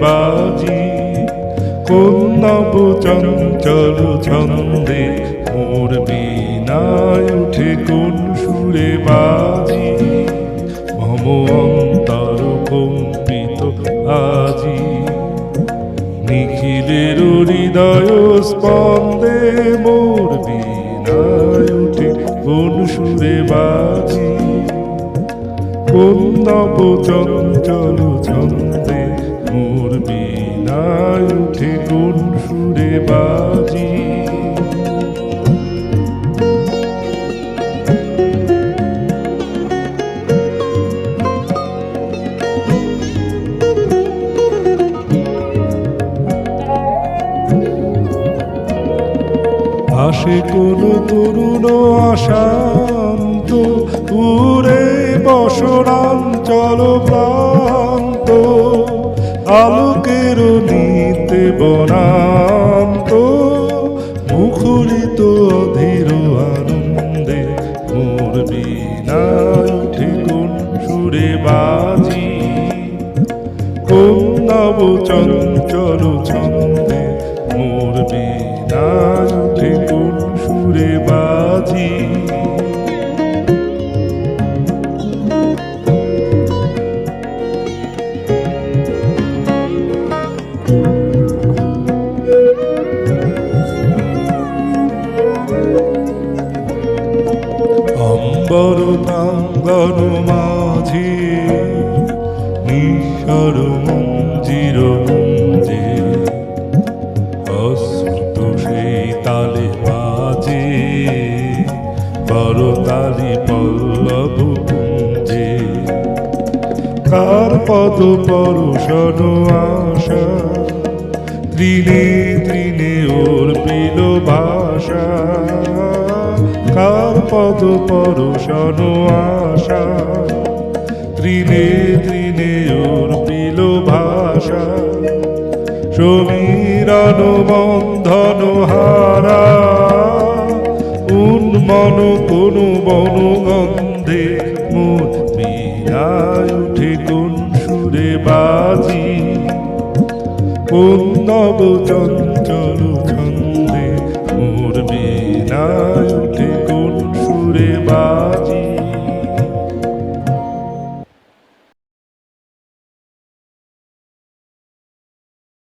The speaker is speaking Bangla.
বাজি, কোন নব চঞ্চল ছন্দে মোর বীণায় উঠে কোন সুরে বাজি। মম অন্তর কম্পিত আজি, নিখিলের হৃদয় স্পন্দে মোর বীণায় উঠে কোন সুরে বাজি। কোন নব চঞ্চল ছন্দে মোর বীণায় উঠে কোন সুরে বাজি। আসে কোন তরুণ আশান্ত উড়ে বসরাঞ্চল প্রান্ত, আলোকের নিতে বনান্ত মুখরিত অধীর আনন্দে মোর বীণায় উঠে কোন সুরে বাজি। কোন নব চঞ্চল ছন্দে মোর বীণায় উঠে কোন সুরে বাজি। অম্বর প্রাঙ্গণ মাঝি নিঃস্বর মঞ্জির মঞ্জে, অশ্রুত সেই তালে বাজে করতালি পল্লব কুঞ্জে। কার পদ পরশন আশা, তৃণে তৃণে ওর পিল ভাষা। কার পদ পরশন আশা, তৃণে তৃণে ওর পিল ভাষা। সমীরণ বন্ধন হারা, উন্মন কোন বনগন্ধে মোর বীণায় উঠে কোন সুরে বাজি। কোন নব চঞ্চল ছন্দে মোর বীণায়